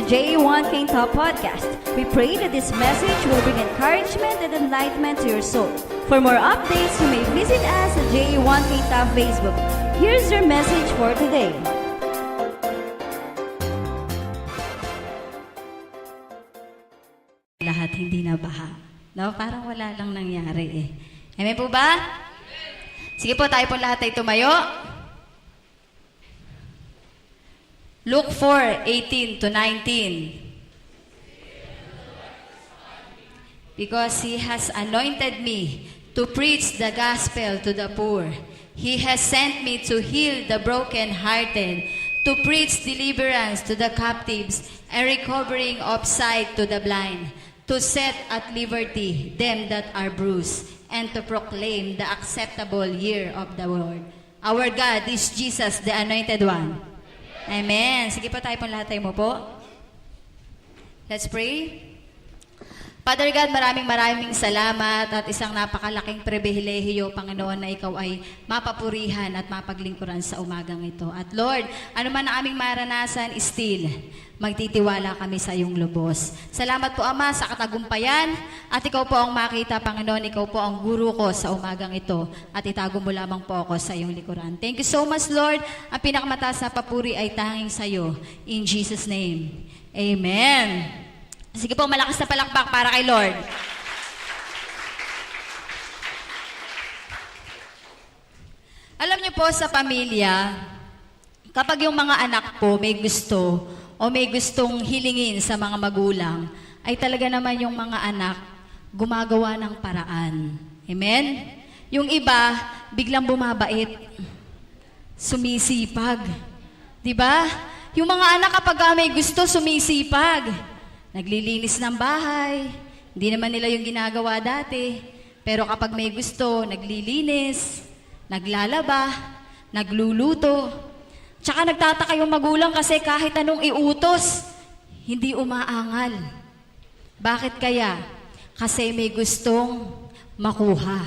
J1 Quinta Podcast. We pray that this message will bring encouragement and enlightenment to your soul. For more updates, you may visit us at J1 Quinta Facebook. Here's your message for today. Lahat hindi na baha. No? Parang wala lang nangyari eh. Amen po ba? Sige po, tayo po lahat ay tumayo. Luke 4:18 to 19. Because He has anointed me to preach the gospel to the poor. He has sent me to heal the brokenhearted, to preach deliverance to the captives, and recovering of sight to the blind, to set at liberty them that are bruised, and to proclaim the acceptable year of the Lord. Our God is Jesus, the Anointed One. Amen. Sige po, tayo po lahat tayo mo po. Let's pray. Father God, maraming salamat at isang napakalaking pribilehiyo, Panginoon, na Ikaw ay mapapurihan at mapaglingkuran sa umagang ito. At Lord, ano man ang aming maranasan, still, magtitiwala kami sa iyong lubos. Salamat po, Ama, sa katagumpayan at Ikaw po ang makita, Panginoon. Ikaw po ang guro ko sa umagang ito at itago mo lamang po ako sa iyong likuran. Thank you so much, Lord. Ang pinakamataas na papuri ay tanging sa iyo. In Jesus' name, Amen. Sige po, malakas na palakpak para kay Lord. Alam niyo po, sa pamilya, kapag yung mga anak po may gusto o may gustong hilingin sa mga magulang, ay talaga naman yung mga anak gumagawa ng paraan. Amen? Yung iba, biglang bumabait, sumisipag. Diba? Yung mga anak kapag may gusto, sumisipag. Naglilinis ng bahay. Hindi naman nila yung ginagawa dati. Pero kapag may gusto, naglilinis, naglalaba, nagluluto. Tsaka nagtataka yung magulang kasi kahit anong iutos, hindi umaangal. Bakit kaya? Kasi may gustong makuha.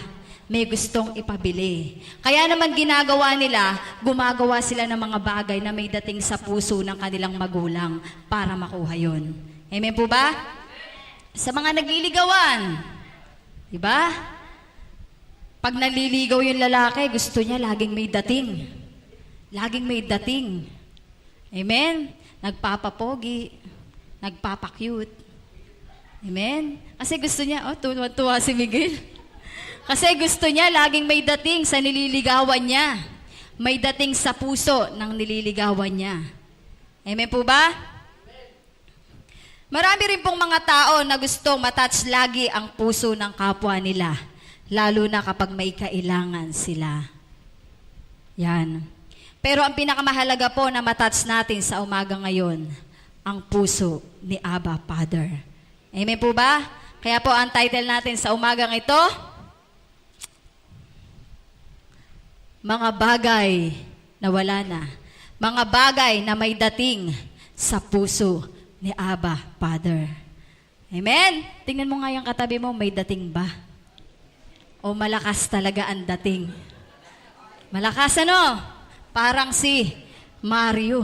May gustong ipabili. Kaya naman ginagawa nila, gumagawa sila ng mga bagay na may dating sa puso ng kanilang magulang para makuha yon. Amen po ba? Sa mga nagliligawan, di ba? Pag naliligaw yung lalaki, gusto niya laging may dating. Laging may dating. Amen? Nagpapapogi, nagpapakyut. Amen? Kasi gusto niya, tuwa si Miguel. Kasi gusto niya laging may dating sa nililigawan niya. May dating sa puso ng nililigawan niya. Amen po ba? Marami rin pong mga tao na gustong matouch lagi ang puso ng kapwa nila, lalo na kapag may kailangan sila. Yan. Pero ang pinakamahalaga po na matouch natin sa umaga ngayon, ang puso ni Abba Father. Amen po ba? Kaya po ang title natin sa umagang ito, Mga Bagay na Wala Na. Mga bagay na may dating sa puso ni Abba Father. Amen? Tingnan mo nga yung katabi mo, may dating ba? O malakas talaga ang dating? Malakas ano? Parang si Mario.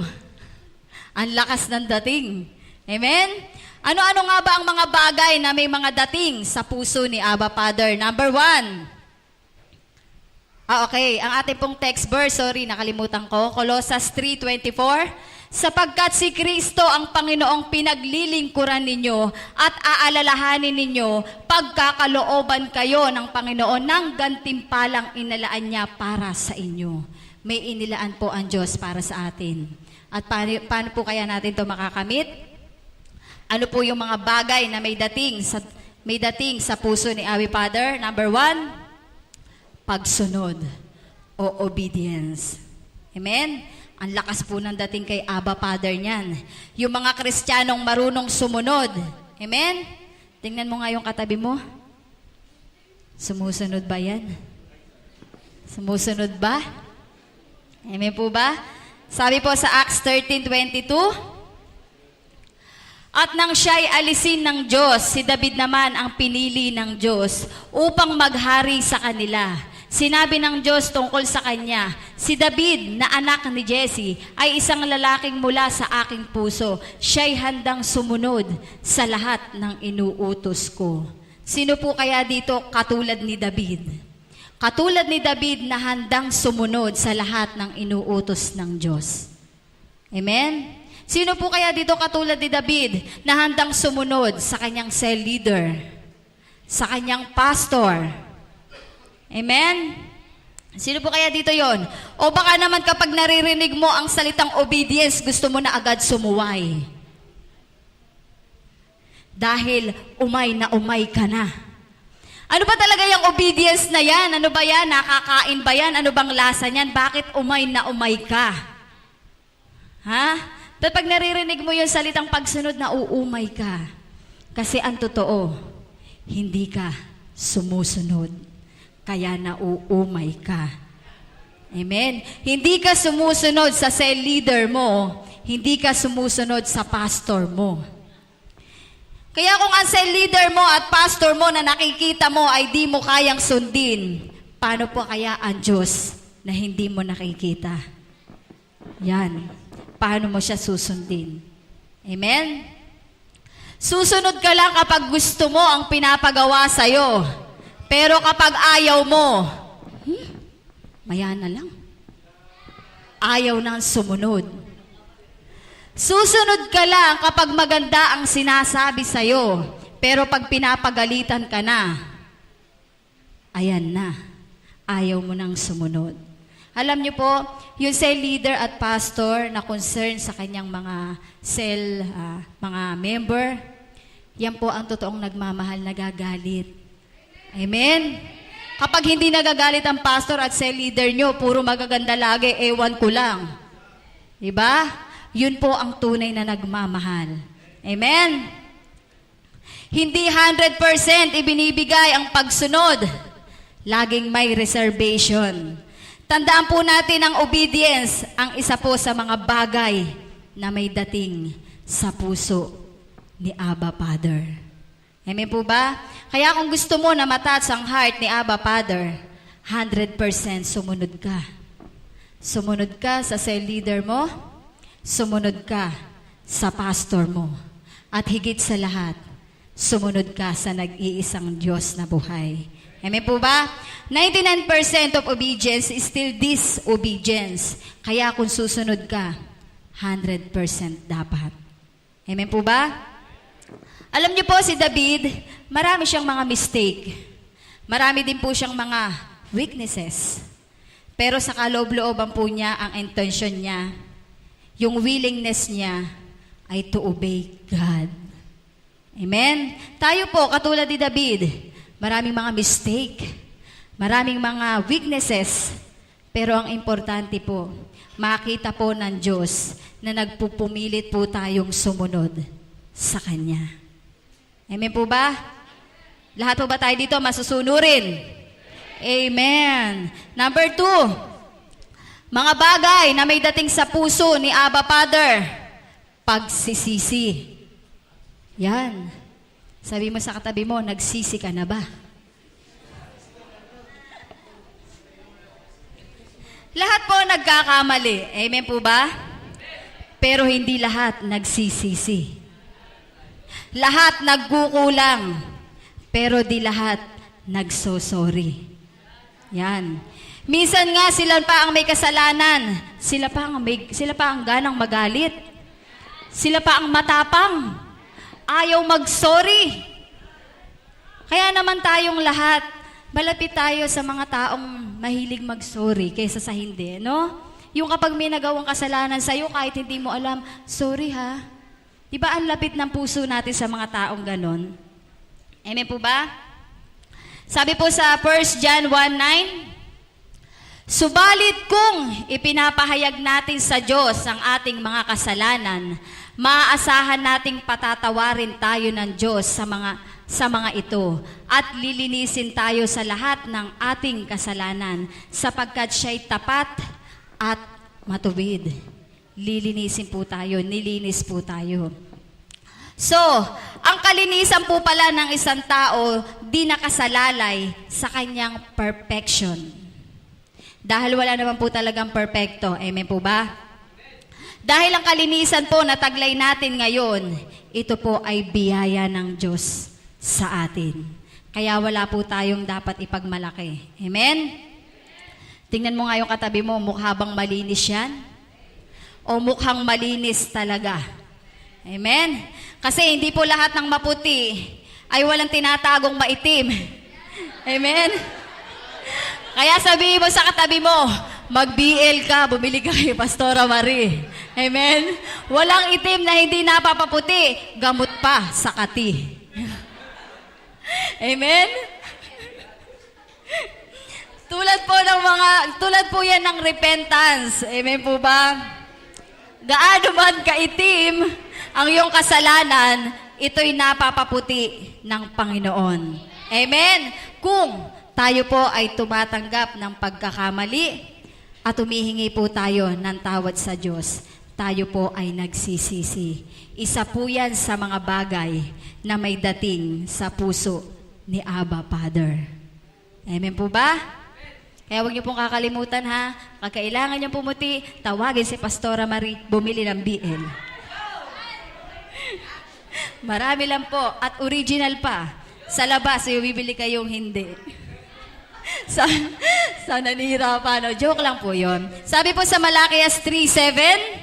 Ang lakas ng dating. Amen? Ano-ano nga ba ang mga bagay na may mga dating sa puso ni Abba Father? Number 1. Okay. Ang ating pong text verse, nakalimutan ko. Colossus 3:24. Sapagkat si Kristo ang Panginoong pinaglilingkuran ninyo at aalalahanin ninyo pagkakalooban kayo ng Panginoon ng gantimpalang inalaan niya para sa inyo. May inilaan po ang Diyos para sa atin. At paano po kaya natin ito makakamit? Ano po yung mga bagay na may dating sa puso ni Abba Father? Number 1, pagsunod o obedience. Amen? Ang lakas po ng dating kay Abba Father niyan. Yung mga Kristiyanong marunong sumunod. Amen? Tingnan mo nga yung katabi mo. Sumusunod ba yan? Sumusunod ba? Amen po ba? Sabi po sa Acts 13:22, at nang siya'y alisin ng Diyos, si David naman ang pinili ng Diyos upang maghari sa kanila. Sinabi ng Diyos tungkol sa kanya, si David na anak ni Jesse ay isang lalaking mula sa aking puso. Siya'y handang sumunod sa lahat ng inuutos ko. Sino po kaya dito katulad ni David? Katulad ni David na handang sumunod sa lahat ng inuutos ng Diyos. Amen? Sino po kaya dito katulad ni David na handang sumunod sa kanyang cell leader, sa kanyang pastor? Amen? Sino po kaya dito yon? O baka naman kapag naririnig mo ang salitang obedience, gusto mo na agad sumuway. Dahil umay ka na. Ano ba talaga yung obedience na yan? Ano ba yan? Nakakain ba yan? Ano bang lasa niyan? Bakit umay ka? Ha? Dahil pag naririnig mo yung salitang pagsunod na uumay ka. Kasi ang totoo, hindi ka sumusunod. Kaya nauumay ka. Amen? Hindi ka sumusunod sa cell leader mo. Hindi ka sumusunod sa pastor mo. Kaya kung ang cell leader mo at pastor mo na nakikita mo ay di mo kayang sundin, paano po kaya ang Diyos na hindi mo nakikita? Yan. Paano mo siya susundin? Amen? Susunod ka lang kapag gusto mo ang pinapagawa sa'yo. Pero kapag ayaw mo, maya na lang. Ayaw nang sumunod. Susunod ka lang kapag maganda ang sinasabi sa'yo. Pero pag pinapagalitan ka na, ayan na. Ayaw mo nang sumunod. Alam niyo po, yung cell leader at pastor na concern sa kanyang mga cell, mga member, yan po ang totoong nagmamahal, nagagalit. Amen? Kapag hindi nagagalit ang pastor at cell leader nyo, puro magaganda lagi, ewan ko lang. Diba? Yun po ang tunay na nagmamahal. Amen? Hindi 100% ibinibigay ang pagsunod. Laging may reservation. Tandaan po natin ang obedience, ang isa po sa mga bagay na may dating sa puso ni Abba Father. Amen po ba? Kaya kung gusto mo na matouch ang heart ni Abba Father, 100% sumunod ka. Sumunod ka sa cell leader mo, sumunod ka sa pastor mo, at higit sa lahat, sumunod ka sa nag-iisang Diyos na buhay. Amen po ba? 99% of obedience is still disobedience. Kaya kung susunod ka, 100% dapat. Amen po ba? Alam niyo po si David, marami siyang mga mistake. Marami din po siyang mga weaknesses. Pero sa kaloob-looban po niya, ang intention niya, yung willingness niya ay to obey God. Amen? Tayo po, katulad ni David, maraming mga mistake, maraming mga weaknesses, pero ang importante po, makita po ng Diyos na nagpupumilit po tayong sumunod sa Kanya. Amen po ba? Lahat po ba tayo dito masusunurin? Amen. Number 2, mga bagay na may dating sa puso ni Abba Father, pagsisisi. Yan. Sabi mo sa katabi mo, nagsisi ka na ba? Lahat po nagkakamali. Amen po ba? Pero hindi lahat nagsisisi. Lahat nagkukulang, pero di lahat nagsosorry. Yan. Minsan nga sila pa ang may kasalanan, sila pa ang ganang magalit. Sila pa ang matapang. Ayaw mag-sorry. Kaya naman tayong lahat, malapit tayo sa mga taong mahilig mag-sorry kaysa sa hindi, no? Yung kapag may nagawang kasalanan sa'yo, kahit hindi mo alam, sorry ha. Diba ang lapit ng puso natin sa mga taong ganon? Amen po ba? Sabi po sa 1 John 1:9, subalit kung ipinapahayag natin sa Diyos ang ating mga kasalanan, maaasahan nating patatawarin tayo ng Diyos sa mga ito at lilinisin tayo sa lahat ng ating kasalanan sapagkat siya'y tapat at matuwid. Lilinisin po tayo, nilinis po tayo. So, ang kalinisan po pala ng isang tao, di nakasalalay sa kanyang perfection. Dahil wala naman po talagang perpekto. Amen po ba? Dahil ang kalinisan po na taglay natin ngayon, ito po ay biyaya ng Diyos sa atin. Kaya wala po tayong dapat ipagmalaki. Amen? Tingnan mo nga yung katabi mo, mukha bang malinis yan? O mukhang malinis talaga? Amen? Kasi hindi po lahat ng maputi ay walang tinatagong maitim. Amen? Kaya sabihin mo sa katabi mo, mag-BL ka, bumili ka kay Pastora Marie. Amen? Walang itim na hindi napapaputi, gamot pa sa kati. Amen? Tulad po yan ng repentance. Amen po ba? Gaano man kaitim ang iyong kasalanan, ito'y napapaputi ng Panginoon. Amen? Kung tayo po ay tumatanggap ng pagkakamali at humihingi po tayo ng tawad sa Diyos, tayo po ay nagsisisi. Isa po yan sa mga bagay na may dating sa puso ni Abba Father. Amen po ba? Kaya huwag niyo pong kakalimutan ha, pag kailangan niyo pumuti, tawagin si Pastora Marie, bumili ng BL. Marami lang po at original pa. Sa labas, bibili kayong hindi. Sa nanihirapan, no? Joke lang po yon. Sabi po sa Malakias 3:7,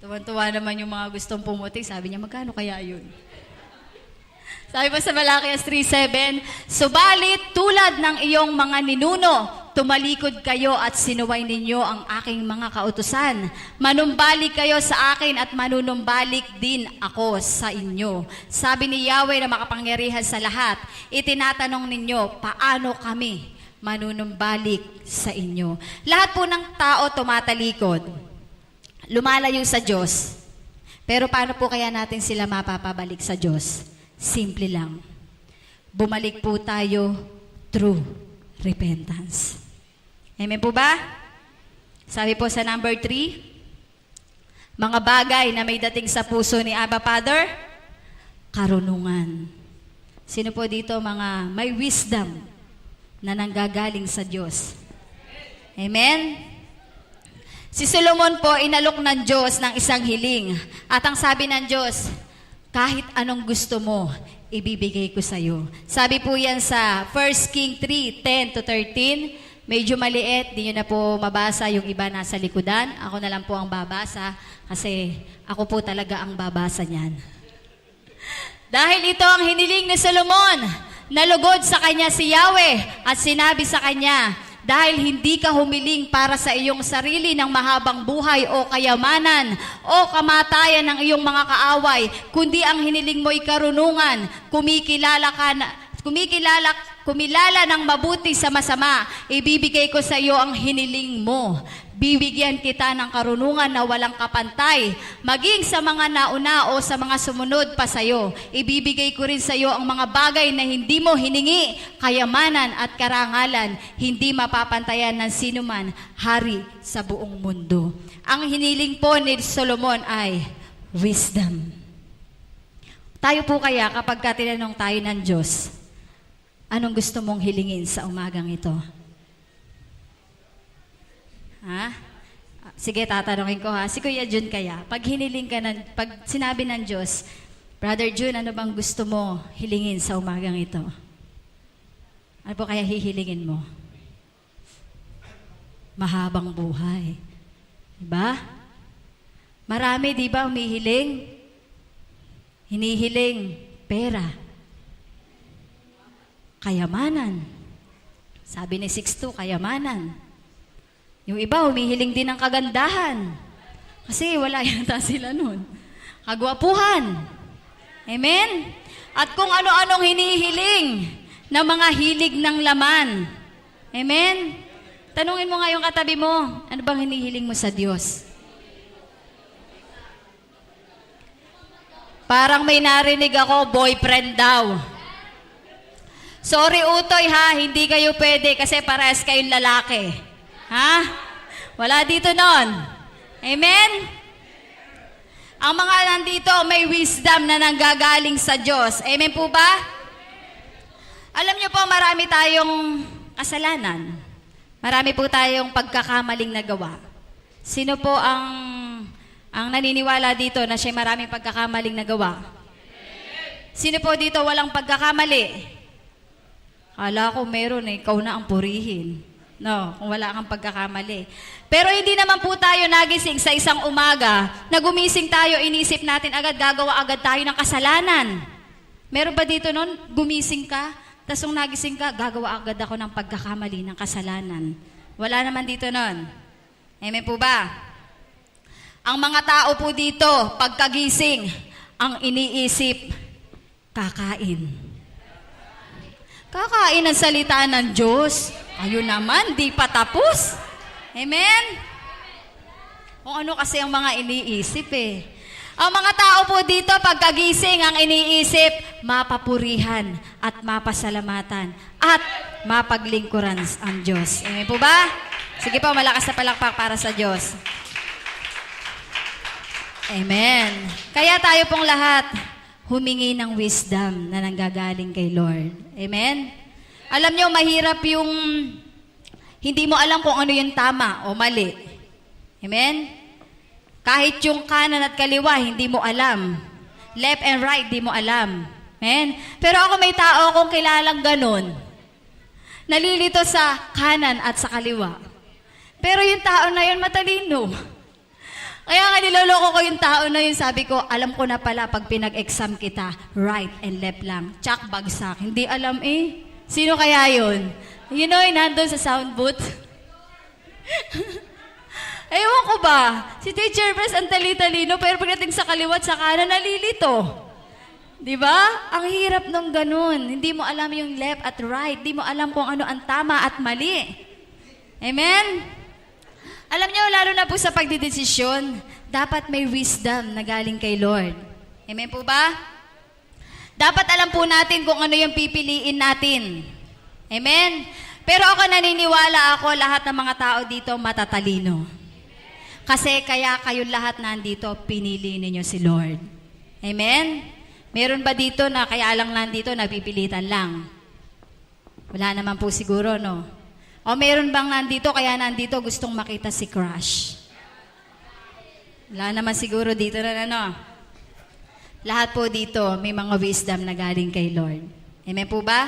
tuwan-tuwa naman yung mga gustong pumuti. Sabi niya, magkano kaya yun? Sabi po sa Malakias 3:7, subalit tulad ng iyong mga ninuno, tumalikod kayo at sinuway ninyo ang aking mga kautusan. Manumbalik kayo sa akin at manunumbalik din ako sa inyo. Sabi ni Yahweh na makapangyarihan sa lahat, itinatanong ninyo, paano kami manunumbalik sa inyo? Lahat po ng tao tumatalikod, lumalayo sa Diyos. Pero paano po kaya natin sila mapapabalik sa Diyos? Simple lang. Bumalik po tayo through repentance. Amen po ba? Sabi po sa number 3, mga bagay na may dating sa puso ni Abba Father, karunungan. Sino po dito mga may wisdom na nanggagaling sa Diyos? Amen? Si Solomon po inalok ng Diyos ng isang hiling. At ang sabi ng Diyos, kahit anong gusto mo, ibibigay ko sa iyo. Sabi po yan sa 1 King 3:10-13. Medyo maliit, di nyo na po mabasa, yung iba nasa likodan. Ako na lang po ang babasa kasi ako po talaga ang babasa niyan. Dahil ito ang hiniling ni Solomon, nalugod sa kanya si Yahweh at sinabi sa kanya, dahil hindi ka humiling para sa iyong sarili ng mahabang buhay o kayamanan o kamatayan ng iyong mga kaaway, kundi ang hiniling mo'y karunungan, kumilala ng mabuti sa masama, ibibigay ko sa iyo ang hiniling mo. Bibigyan kita ng karunungan na walang kapantay, maging sa mga nauna o sa mga sumunod pa sa iyo. Ibibigay ko rin sa iyo ang mga bagay na hindi mo hiningi, kayamanan at karangalan, hindi mapapantayan ng sinuman, hari sa buong mundo. Ang hiniling po ni Solomon ay wisdom. Tayo po kaya kapag tinanong tayo ng Diyos, anong gusto mong hilingin sa umagang ito? Ha? Sige, tatanungin ko ha. Si Kuya Jun kaya, pag sinabi ng Diyos, Brother Jun, ano bang gusto mo hilingin sa umagang ito? Ano po kaya hihilingin mo? Mahabang buhay. Diba? Marami, di ba, humihiling? Hinihiling pera. Kayamanan. Sabi ni 6:2, kayamanan. Yung iba, humihiling din ng kagandahan. Kasi wala yata sila nun. Kagwapuhan. Amen? At kung ano-anong hinihiling na mga hilig ng laman. Amen? Tanungin mo nga yung katabi mo, ano bang hinihiling mo sa Diyos? Parang may narinig ako, boyfriend daw. Sorry Utoy ha, hindi kayo pwede kasi parehas kayong lalaki. Ha? Wala dito nun. Amen? Ang mga nandito may wisdom na nanggagaling sa Diyos. Amen po ba? Alam niyo po, marami tayong kasalanan. Marami po tayong pagkakamaling nagawa. Sino po ang naniniwala dito na siya maraming pagkakamaling nagawa? Sino po dito walang pagkakamali? Kala ko meron ikaw na ang purihin. No, kung wala kang pagkakamali. Pero hindi naman po tayo nagising sa isang umaga na gumising tayo, inisip natin agad, gagawa agad tayo ng kasalanan. Meron ba dito nun, gumising ka, tapos nung nagising ka, gagawa agad ako ng pagkakamali ng kasalanan. Wala naman dito nun. Amen po ba? Ang mga tao po dito, pagkagising, ang iniisip, kakain. Kakain ang salita ng Diyos. Ayun naman, di pa tapos. Amen? Kung ano kasi ang mga iniisip eh. Ang mga tao po dito, pagkagising, ang iniisip, mapapurihan at mapasalamatan at mapaglingkuran ang Diyos. Amen po ba? Sige po, malakas na palakpak para sa Diyos. Amen. Kaya tayo pong lahat, humingi ng wisdom na nanggagaling kay Lord. Amen? Alam nyo, mahirap yung hindi mo alam kung ano yung tama o mali. Amen? Kahit yung kanan at kaliwa, hindi mo alam. Left and right, hindi mo alam. Amen? Pero ako may tao akong kilalang ganun. Nalilito sa kanan at sa kaliwa. Pero yung tao na yun, matalino. Kaya nga niloloko ko yung tao na yun, sabi ko, alam ko na pala pag pinag-exam kita, right and left lang. Tsak, bagsak. Hindi alam eh. Sino kaya yun? You know, nandun sa sound booth. Ewan ko ba? Si Teacher Bres ang tali-talino, pero pagdating sa kaliwat sa kanan, nalilito. Di ba? Ang hirap nung ganun. Hindi mo alam yung left at right. Hindi mo alam kung ano ang tama at mali. Amen? Alam niyo, lalo na po sa pagdidesisyon, dapat may wisdom na galing kay Lord. Amen po ba? Dapat alam po natin kung ano yung pipiliin natin. Amen? Pero ako naniniwala ako, lahat ng mga tao dito matatalino. Kasi kaya kayo lahat nandito, pinili ninyo si Lord. Amen? Meron ba dito na kaya lang nandito, napipilitan lang? Wala naman po siguro, no? O meron bang nandito, kaya nandito gustong makita si crush? Wala naman siguro dito na ano. Lahat po dito, may mga wisdom na galing kay Lord. Amen po ba?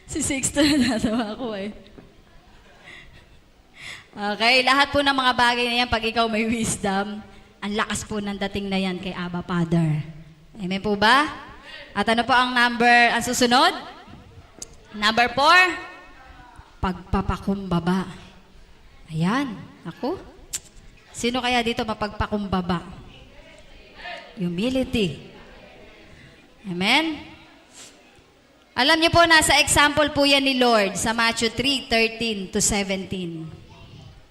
Si Sixto na natawa ko eh. Okay, lahat po ng mga bagay na yan, pag ikaw may wisdom, ang lakas po ng dating na yan kay Abba Father. Amen po ba? At ano po ang susunod? Number 4, pagpapakumbaba. Ayan, ako. Sino kaya dito mapagpakumbaba? Humility. Amen? Alam niyo po, nasa example po yan ni Lord sa Matthew 3:13 to 17.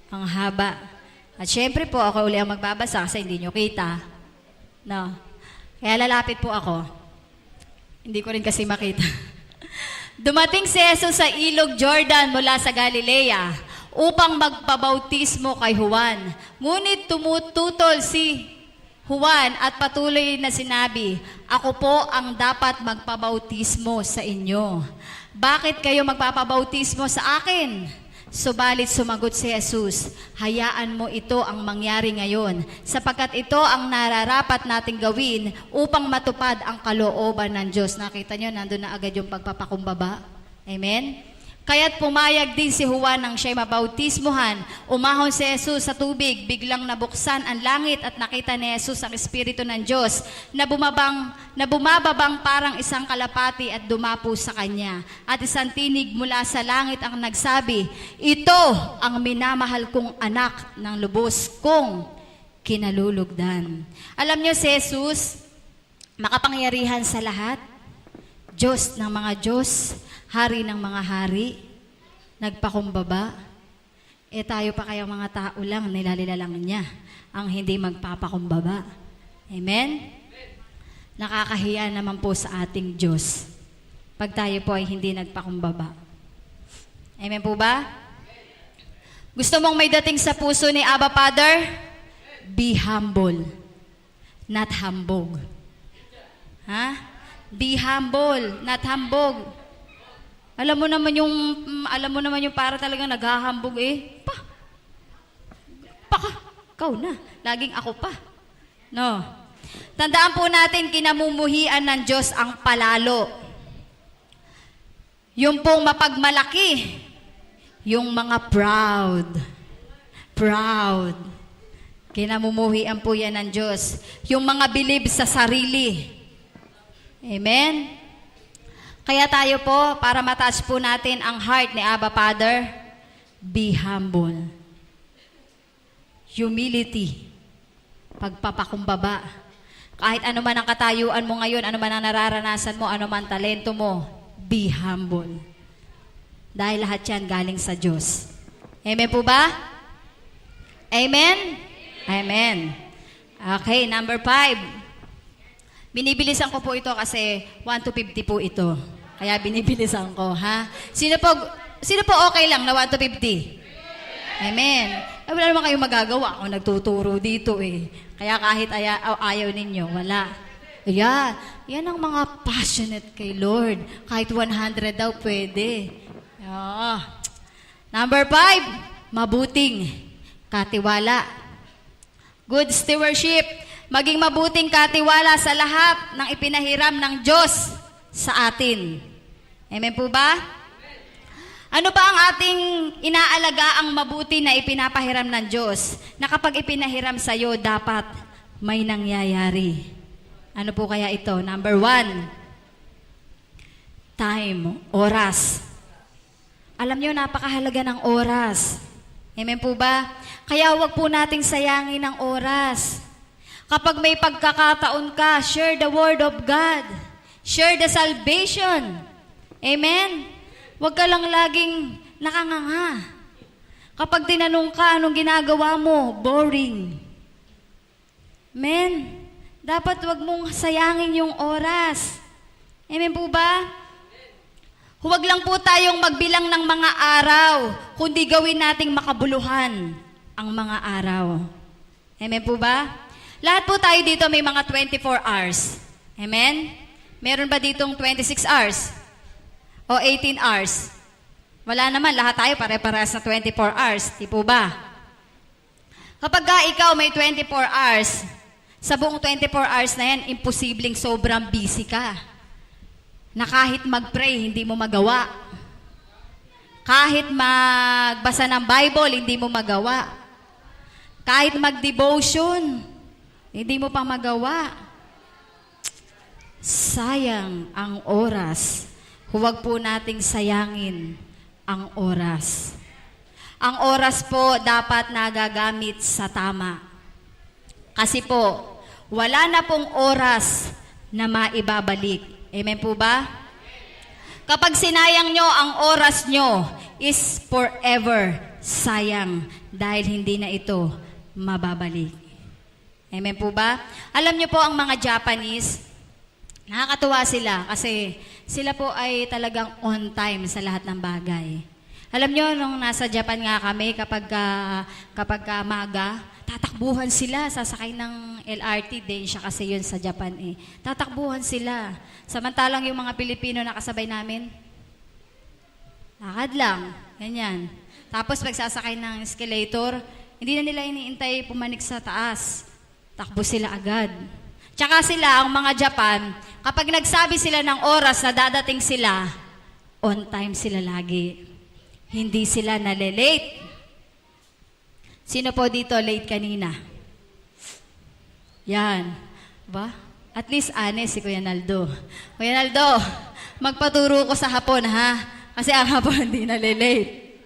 Ang haba. At syempre po, ako uli ang magbabasa kasi hindi nyo kita. No. Kaya lalapit po ako. Hindi ko rin kasi makita. Dumating si Jesus sa ilog Jordan mula sa Galilea upang magpabautismo kay Juan. Ngunit tumututol si Juan at patuloy na sinabi, "Ako po ang dapat magpabautismo sa inyo. Bakit kayo magpapabautismo sa akin?" Subalit sumagot si Jesus, "Hayaan mo ito ang mangyari ngayon, sapagkat ito ang nararapat nating gawin upang matupad ang kalooban ng Diyos." Nakita nyo, nandun na agad yung pagpapakumbaba. Amen? Kaya't pumayag din si Juan nang siya'y mabautismuhan. Umahon si Jesus sa tubig, biglang nabuksan ang langit at nakita ni Jesus ang Espiritu ng Diyos na bumababang parang isang kalapati at dumapo sa kanya. At isang tinig mula sa langit ang nagsabi, "Ito ang minamahal kong anak ng lubos kong kinalulugdan." Alam niyo si Jesus, makapangyarihan sa lahat, Diyos ng mga Diyos, Hari ng mga hari, nagpakumbaba. Tayo pa kaya mga tao lang, nilalilalang niya ang hindi magpapakumbaba. Amen? Nakakahiya naman po sa ating Diyos pag tayo po ay hindi nagpakumbaba. Amen po ba? Gusto mong may dating sa puso ni Abba Father? Be humble, not hambog. Ha? Be humble, not hambog. Alam mo naman yung para talagang naghahambog eh. Ikaw na. Laging ako pa. No. Tandaan po natin, kinamumuhian ng Diyos ang palalo. Yung pong mapagmalaki. Yung mga proud. Proud. Kinamumuhian po yan ng Diyos. Yung mga believe sa sarili. Amen? Kaya tayo po, para mataas po natin ang heart ni Abba Father, be humble. Humility. Pagpapakumbaba. Kahit ano man ang katayuan mo ngayon, ano man ang nararanasan mo, ano man talento mo, be humble. Dahil lahat yan galing sa Diyos. Amen po ba? Amen? Amen. Okay, number 5. Binibilisan ko po ito kasi 1 to 50 po ito. Kaya binibilisan ko, ha? Sino po okay lang na 1 to 50? Amen. Eh, wala naman kayong magagawa. Ako nagtuturo dito eh. Kaya kahit ayaw ninyo, wala. Yan ang mga passionate kay Lord. Kahit 100 daw pwede. Number 5, mabuting katiwala. Good stewardship. Maging mabuting katiwala sa lahat ng ipinahiram ng Diyos sa atin. Amen po ba? Ano ba ang ating inaalagaang mabuti na ipinapahiram ng Diyos? Na kapag ipinahiram sa iyo, dapat may nangyayari. Ano po kaya ito? Number 1, time, oras. Alam niyo, napakahalaga ng oras. Amen po ba? Kaya huwag po nating sayangin ang oras. Kapag may pagkakataon ka, share the word of God. Share the salvation. Amen? Huwag ka lang laging nakanganga. Kapag tinanong ka, anong ginagawa mo? Boring. Amen? Dapat huwag mong sayangin yung oras. Amen po ba? Huwag lang po tayong magbilang ng mga araw, kundi gawin nating makabuluhan ang mga araw. Amen po ba? Lahat po tayo dito may mga 24 hours. Amen? Meron ba ditong 26 hours? O 18 hours? Wala naman, lahat tayo pare-parehas na 24 hours. Di po ba? Kapag ikaw may 24 hours, sa buong 24 hours na yan, imposibleng sobrang busy ka. Na kahit mag-pray, hindi mo magawa. Kahit magbasa ng Bible, hindi mo magawa. Kahit mag-devotion, hindi mo pang magawa. Sayang ang oras. Huwag po nating sayangin ang oras. Ang oras po dapat nagagamit sa tama. Kasi po, wala na pong oras na maibabalik. Amen po ba? Kapag sinayang nyo ang oras nyo, is forever sayang dahil hindi na ito mababalik. Amen po ba? Alam nyo po ang mga Japanese, nakakatuwa sila kasi sila po ay talagang on time sa lahat ng bagay. Alam nyo, nung nasa Japan nga kami, kapag maga, tatakbuhan sila, sasakay ng LRT din siya kasi yun sa Japan eh. Tatakbuhan sila. Samantalang yung mga Pilipino na kasabay namin, lakad lang, ganyan. Tapos pag sasakay ng escalator, hindi na nila iniintay pumanik sa taas. Takbo sila agad. Tsaka sila, ang mga Japan, kapag nagsabi sila ng oras na dadating sila, on time sila lagi. Hindi sila nalilate. Sino po dito late kanina? Yan. Ba? At least honest si Kuya Naldo. Kuya Naldo, magpaturo ko sa hapon ha? Kasi ang hapon hindi nalilate.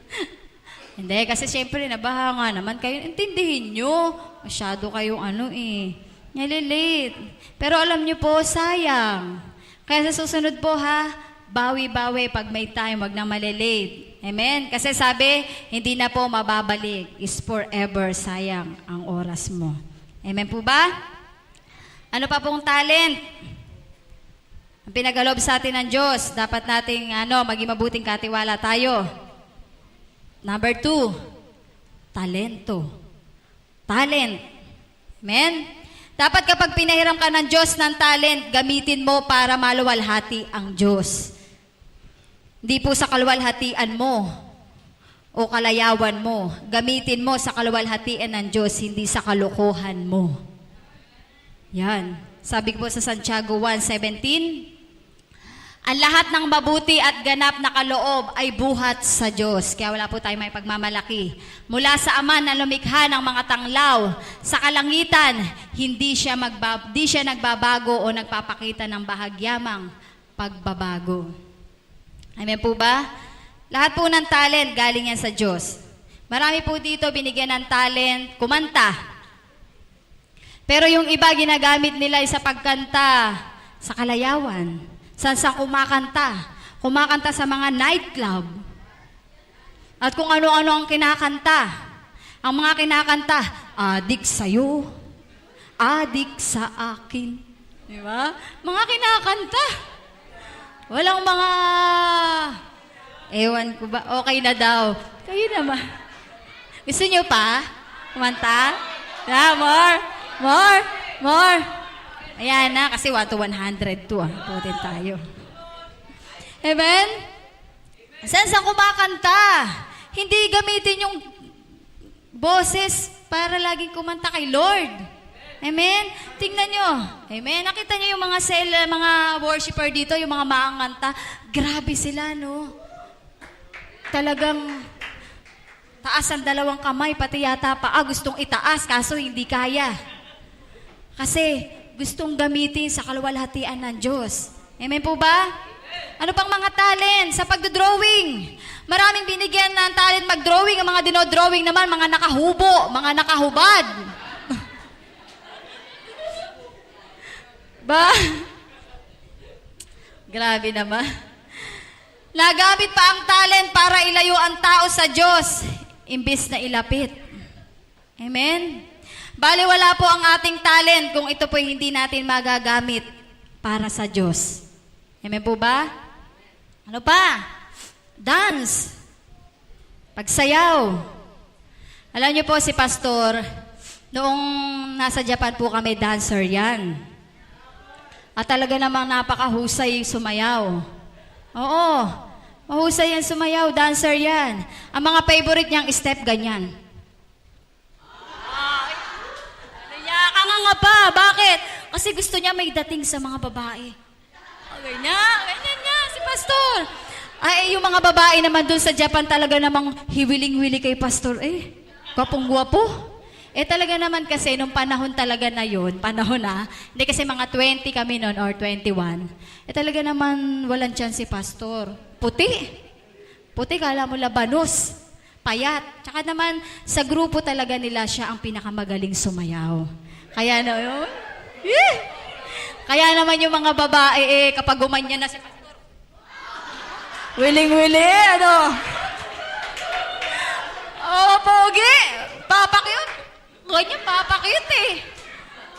Hindi, kasi syempre nabaha nga naman kayo. Intindihin nyo. Masyado kayong nalilate. Pero alam nyo po, sayang. Kaya sa susunod po ha, bawi-bawi pag may time, wag na malilate. Amen? Kasi sabi, hindi na po mababalik. Is forever sayang ang oras mo. Amen po ba? Ano pa pong talent? Ang pinagalob sa atin ng Diyos, dapat nating maging mabuting katiwala tayo. Number 2, talento. Talent. Amen? Dapat kapag pinahiram ka ng Diyos ng talent, gamitin mo para maluwalhati ang Diyos. Hindi po sa kaluwalhatian mo o kalayawan mo. Gamitin mo sa kaluwalhatian ng Diyos, hindi sa kalokohan mo. Yan. Sabi ko po sa Santiago 1:17, ang lahat ng mabuti at ganap na kaloob ay buhat sa Diyos. Kaya wala po tayo may pagmamalaki. Mula sa Ama na lumikha ng mga tanglaw, sa kalangitan, di siya nagbabago o nagpapakita ng bahagyamang pagbabago. Amen po ba? Lahat po ng talent galing yan sa Diyos. Marami po dito binigyan ng talent, kumanta. Pero yung iba ginagamit nila ay sa pagkanta, sa kalayawan. Sa kumakanta. Kumakanta sa mga nightclub. At kung ano-ano ang kinakanta. Ang mga kinakanta, adik sa'yo, adik sa akin. Di ba? Mga kinakanta. Walang mga, ewan ko ba, okay na daw. Kayo naman. Gusto nyo pa? Kumanta? Yeah, more. Ayan na, kasi 1 to 100 to. Putin tayo. Amen? Saan kumakanta? Hindi gamitin yung boses para laging kumanta kay Lord. Amen? Tingnan nyo. Amen? Nakita nyo yung mga worshiper dito, yung mga maanganta. Grabe sila, no? Talagang taas ang 2 kamay, pati yata pa. Gustong itaas, kaso hindi kaya. Kasi gustong gamitin sa kaluwalhatian ng Diyos. Amen po ba? Ano pang mga talent? Sa pagdodrawing. Maraming binigyan ng talent mag-drawing. Ang mga dinodrawing naman, mga nakahubo, mga nakahubad. Ba? Grabe naman. Nagamit pa ang talent para ilayo ang tao sa Diyos, imbis na ilapit. Amen? Bali, wala po ang ating talent kung ito po hindi natin magagamit para sa Diyos. Amen po ba? Ano pa? Dance. Pagsayaw. Alam niyo po si Pastor, noong nasa Japan po kami, dancer yan. At talaga namang napakahusay sumayaw. Oo, mahusay yan sumayaw, dancer yan. Ang mga favorite niyang step, ganyan. Nga pa, bakit? Kasi gusto niya may dating sa mga babae. Ganyan niya, si Pastor. Ay, yung mga babae naman dun sa Japan talaga namang hiwiling-wili kay Pastor. Kapong guwapo. Talaga naman kasi nung panahon talaga na yun, hindi kasi mga 20 kami noon or 21. Talaga naman walang chance si Pastor. Puti, kala mo labanos. Payat. Tsaka naman, sa grupo talaga nila siya ang pinakamagaling sumayaw. Kaya na yun. Kaya naman yung mga babae, kapag gumanyan na si Pastor, wiling-wili, ano? Pogi. Papakyut. Ganyan, papakyut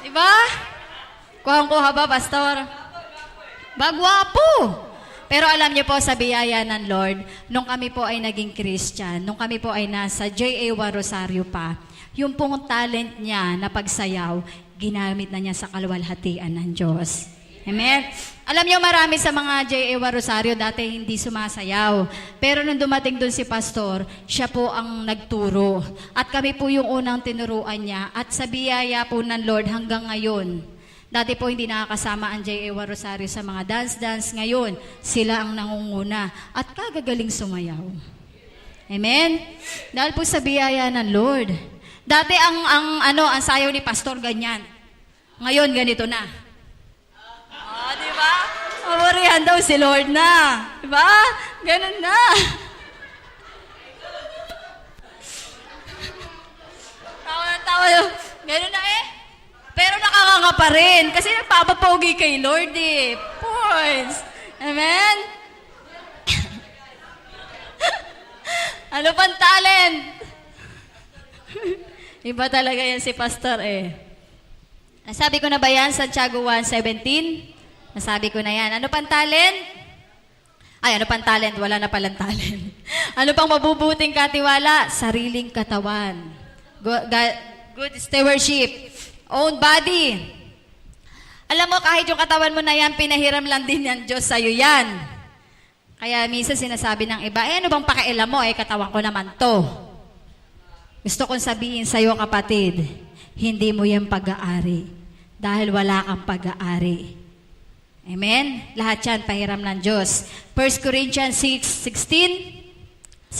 Diba? Kuhang-kuha ba, Pastor? Bagwapo. Pero alam niyo po, sa biyaya ng Lord, nung kami po ay naging Christian, nung kami po ay nasa J.A. Rosario pa, yung pong talent niya na pagsayaw, ginamit na niya sa kaluwalhatian ng Diyos. Amen? Alam niyo, marami sa mga J.A. Rosario dati hindi sumasayaw. Pero nung dumating doon si Pastor, siya po ang nagturo. At kami po yung unang tinuruan niya. At sa biyaya po ng Lord hanggang ngayon, dati po hindi nakakasama ang J.A. Rosario sa mga dance-dance. Ngayon, sila ang nangunguna. At kagagaling sumayaw. Amen? Dahil po sa biyaya ng Lord. Dati ang sayaw ni Pastor ganyan. Ngayon ganito na. Di ba? Maburihan daw si Lord na. Di ba? Ganun na. Tawa. Ganun na Pero nakakanga pa rin. Kasi nagpapapogi kay Lord Points. Amen? Ano pang talent? Iba talaga yan si Pastor Nasabi ko na ba yan? Santiago 1:17? Nasabi ko na yan. Ano pang talent? Ano pang talent? Wala na palang talent. Ano pang mabubuting katiwala? Sariling katawan. Good stewardship. own body. Alam mo, kahit yung katawan mo na yan, pinahiram lang din yan Diyos sa'yo yan. Kaya minsan sinasabi ng iba, ano bang pakialam mo? Katawan ko naman to. Gusto kong sabihin sa'yo, kapatid, hindi mo yan pag-aari. Dahil wala kang pag-aari. Amen? Lahat yan, pahiram ng Diyos. 1 Corinthians 6:19,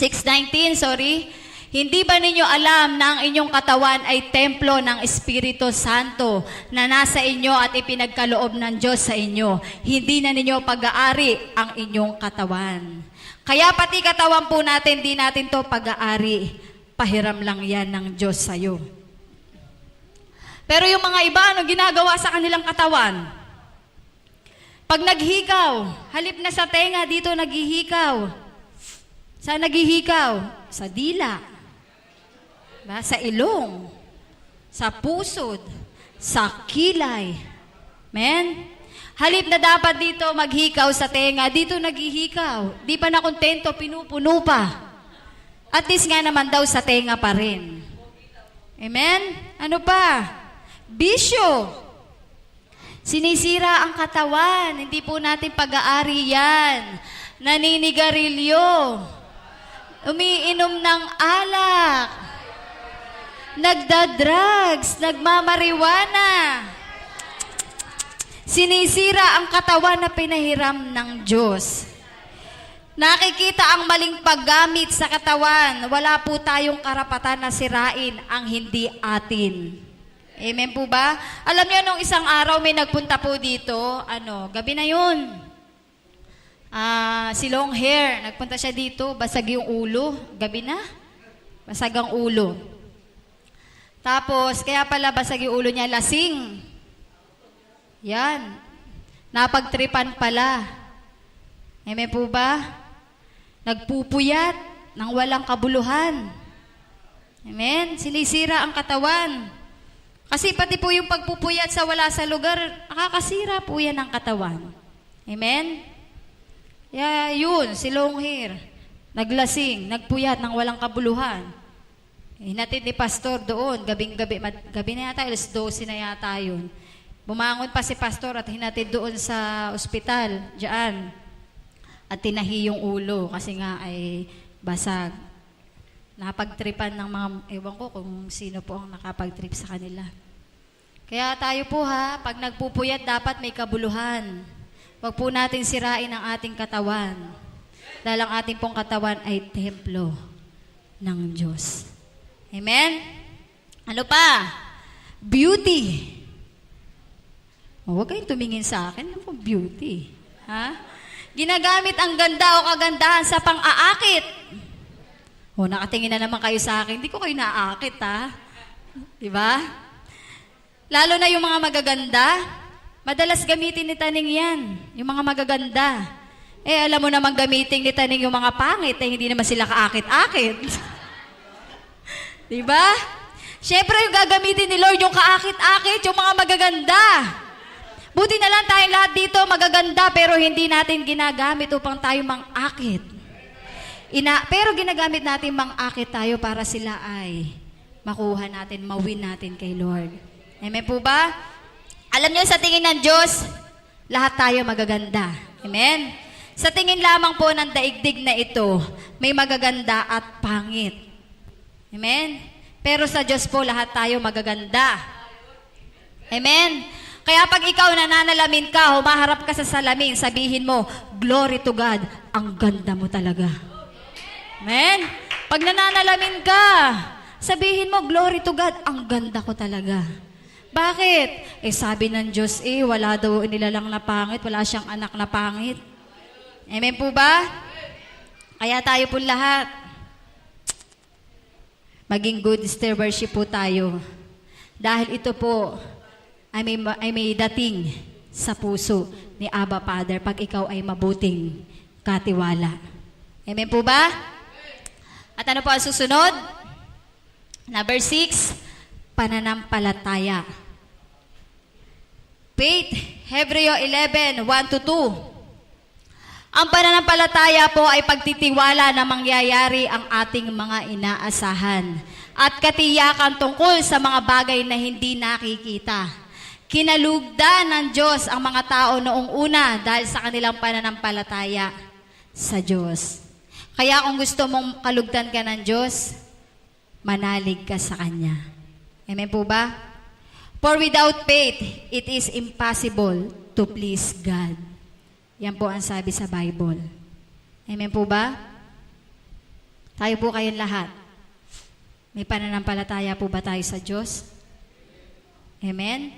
Hindi ba ninyo alam na ang inyong katawan ay templo ng Espiritu Santo na nasa inyo at ipinagkaloob ng Diyos sa inyo? Hindi na ninyo pag-aari ang inyong katawan. Kaya pati katawan po natin, di natin to pag-aari. Pahiram lang yan ng Diyos sa'yo. Pero yung mga iba, ano ginagawa sa kanilang katawan? Pag naghikaw, halip na sa tenga, dito naghihikaw. Saan naghihikaw? Sa dila. Sa ilong, sa pusod, sa kilay. Men? Halip na dapat dito maghikaw sa tenga, dito naghihikaw. Di pa nakontento, pinupuno pa. At least nga naman daw sa tenga pa rin. Amen? Ano pa? Bisyo. Sinisira ang katawan. Hindi po natin pag-aari yan. Naninigarilyo. Umiinom ng alak. Nagda-drugs, nagmamariwana. Sinisira ang katawan na pinahiram ng Diyos. Nakikita ang maling paggamit sa katawan. Wala po tayong karapatan na sirain ang hindi atin. Amen po ba? Alam niyo, nung isang araw may nagpunta po dito, gabi na yun. Si long hair, nagpunta siya dito, basag yung ulo. Gabi na, basag ang ulo. Tapos, kaya pala basag yung ulo niya, lasing. Yan. Napagtripan pala. Amen po ba? Nagpupuyat ng walang kabuluhan. Amen? Sinisira ang katawan. Kasi pati po yung pagpupuyat sa wala sa lugar, nakakasira po yan ng katawan. Amen? Yun, si long hair. Naglasing, nagpuyat ng walang kabuluhan. Hinatid ni pastor doon, gabi na yata, 12 na yata yun. Bumangon pa si pastor at hinatid doon sa ospital, diyan. At tinahi yung ulo kasi nga ay basag. Napagtripan ng mga, ewan ko kung sino po ang nakapagtrip sa kanila. Kaya tayo po pag nagpupuyat dapat may kabuluhan. Huwag po natin sirain ang ating katawan. Dahil ang ating pong katawan ay templo ng Diyos. Amen? Ano pa? Beauty. Huwag kayong tumingin sa akin. Ano po beauty? Ginagamit ang ganda o kagandahan sa pang-aakit. Nakatingin na naman kayo sa akin. Hindi ko kayo naaakit, Diba? Lalo na yung mga magaganda. Madalas gamitin ni Taning yan. Yung mga magaganda. Alam mo namang gamitin ni Taning yung mga pangit. Hindi naman sila kaakit-akit. Diba? Siyempre yung gagamitin ni Lord, yung kaakit-akit, yung mga magaganda. Buti na lang tayong lahat dito magaganda, pero hindi natin ginagamit upang tayo mang-akit. Pero ginagamit natin mang-akit tayo para sila ay makuha natin, mawin natin kay Lord. Amen po ba? Alam niyo, sa tingin ng Diyos, lahat tayo magaganda. Amen? Sa tingin lamang po ng daigdig na ito, may magaganda at pangit. Amen? Pero sa Diyos po, lahat tayo magaganda. Amen? Kaya pag ikaw nananalamin ka, humaharap ka sa salamin, sabihin mo, glory to God, ang ganda mo talaga. Amen? Pag nananalamin ka, sabihin mo, glory to God, ang ganda ko talaga. Bakit? Sabi ng Diyos, wala daw nilalang na pangit, wala siyang anak na pangit. Amen po ba? Kaya tayo po lahat, maging good stewardship po tayo. Dahil ito po ay may dating sa puso ni Abba Father pag ikaw ay mabuting katiwala. Amen po ba? At ano po ang susunod? Number 6, pananampalataya. Faith, Hebreo 11:1-2. Ang pananampalataya po ay pagtitiwala na mangyayari ang ating mga inaasahan at katiyakan tungkol sa mga bagay na hindi nakikita. Kinalugdan ng Diyos ang mga tao noong una dahil sa kanilang pananampalataya sa Diyos. Kaya kung gusto mong kalugdan ka ng Diyos, manalig ka sa Kanya. Amen po ba? For without faith, it is impossible to please God. Yan po ang sabi sa Bible. Amen po ba? Tayo po kayong lahat. May pananampalataya po ba tayo sa Diyos? Amen?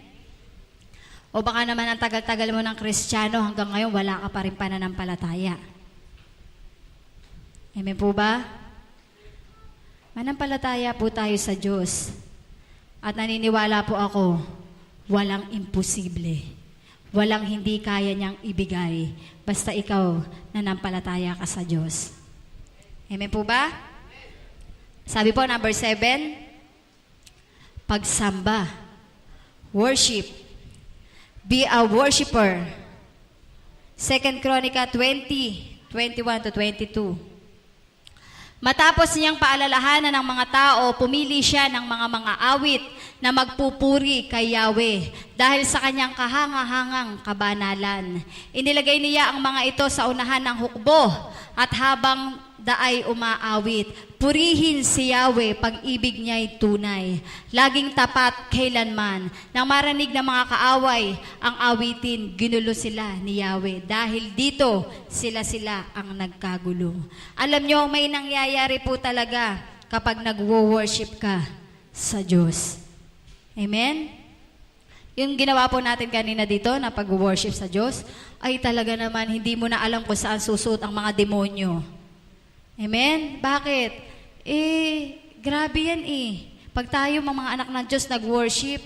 O baka naman ang tagal-tagal mo ng Kristiyano hanggang ngayon wala ka pa rin pananampalataya. Amen po ba? Manampalataya po tayo sa Diyos. At naniniwala po ako, walang imposible. Walang hindi kaya niyang ibigay. Basta ikaw nanampalataya ka sa Diyos. Amen po ba? Sabi po, number 7, pagsamba. Worship. Be a worshiper. 2 Chronica 20, 21 to 22. Matapos niyang paalalahanan ng mga tao, pumili siya ng mga awit na magpupuri kay Yahweh dahil sa kanyang kahangahangang kabanalan. Inilagay niya ang mga ito sa unahan ng hukbo at habang daay umaawit, purihin si Yahweh, pag-ibig niya'y tunay. Laging tapat kailanman. Nang marinig ng mga kaaway ang awitin, ginulo sila ni Yahweh. Dahil dito, sila ang nagkagulo. Alam nyo, may nangyayari po talaga kapag nagwo-worship ka sa Diyos. Amen? Yung ginawa po natin kanina dito na pag-worship sa Diyos, ay talaga naman hindi mo na alam kung saan susuot ang mga demonyo. Amen? Bakit? Grabe yan Pag tayo mga anak ng Diyos nag-worship,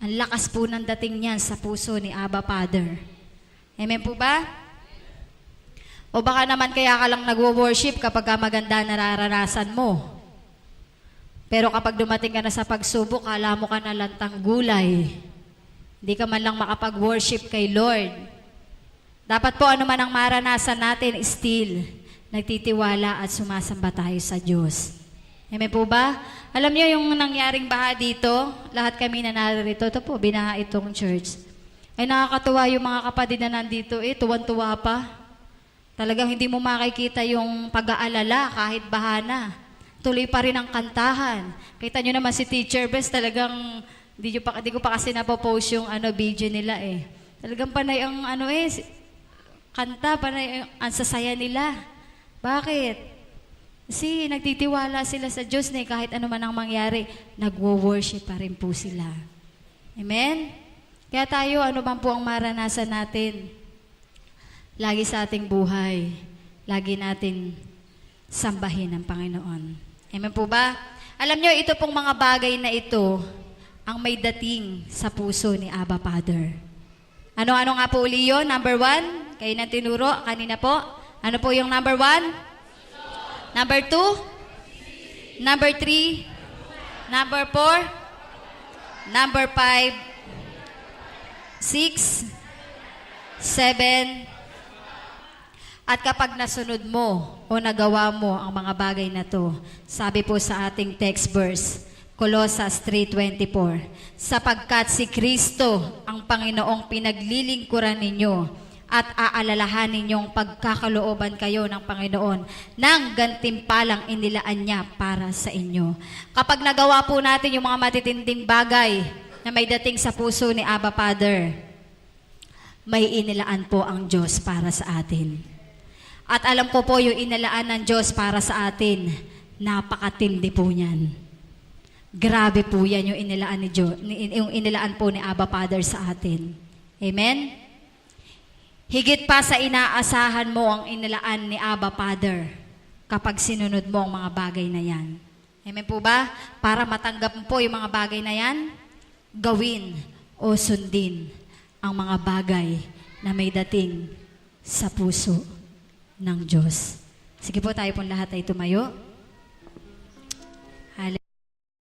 ang lakas po ng dating niyan sa puso ni Abba Father. Amen po ba? O baka naman kaya ka lang nag-worship kapag maganda nararanasan mo. Pero kapag dumating ka na sa pagsubok, kala mo ka na lantang gulay. Hindi ka man lang makapag-worship kay Lord. Dapat po ano man ang maranasan natin, still nagtitiwala at sumasamba tayo sa Diyos. Amen po ba? Alam niyo yung nangyaring baha dito, lahat kami na narito, ito po, binaha itong church. Ay nakakatuwa yung mga kapatid na nandito, tuwan-tuwa pa. Talagang hindi mo makikita yung pag-aalala kahit baha na. Tuloy pa rin ang kantahan. Kita nyo naman si Teacher Bess, talagang hindi ko pa kasi napopost yung video nila Talagang panay ang kanta, panay ang sasaya nila. Bakit? Kasi nagtitiwala sila sa Diyos na kahit ano man ang mangyari, nagwo-worship pa rin po sila. Amen? Kaya tayo, ano man po ang maranasan natin, lagi sa ating buhay, lagi natin sambahin ang Panginoon. Amen po ba? Alam nyo, ito pong mga bagay na ito, ang may dating sa puso ni Abba Father. Ano-ano nga po uli yun? Number 1, kayo na tinuro kanina po. Ano po yung number 1? Number 2? Number 3? Number 4? Number 5? 6? 7? At kapag nasunod mo o nagawa mo ang mga bagay na to, sabi po sa ating text verse, Colossus 3:24, sapagkat si Kristo ang Panginoong pinaglilingkuran ninyo at aalalahanin niyong pagkakalooban kayo ng Panginoon ng gantimpalang inilaan niya para sa inyo. Kapag nagawa po natin yung mga matitinding bagay na may dating sa puso ni Abba Father, may inilaan po ang Diyos para sa atin. At alam ko po yung inilaan ng Diyos para sa atin, napakatindi po niyan. Grabe po yan yung inilaan ni Diyos, yung inilaan po ni Abba Father sa atin. Amen? Higit pa sa inaasahan mo ang inilaan ni Abba Father kapag sinunod mo ang mga bagay na yan. Amen po ba? Para matanggap mo po yung mga bagay na yan, gawin o sundin ang mga bagay na may dating sa puso ng Diyos. Sige po, tayo pong lahat ay tumayo.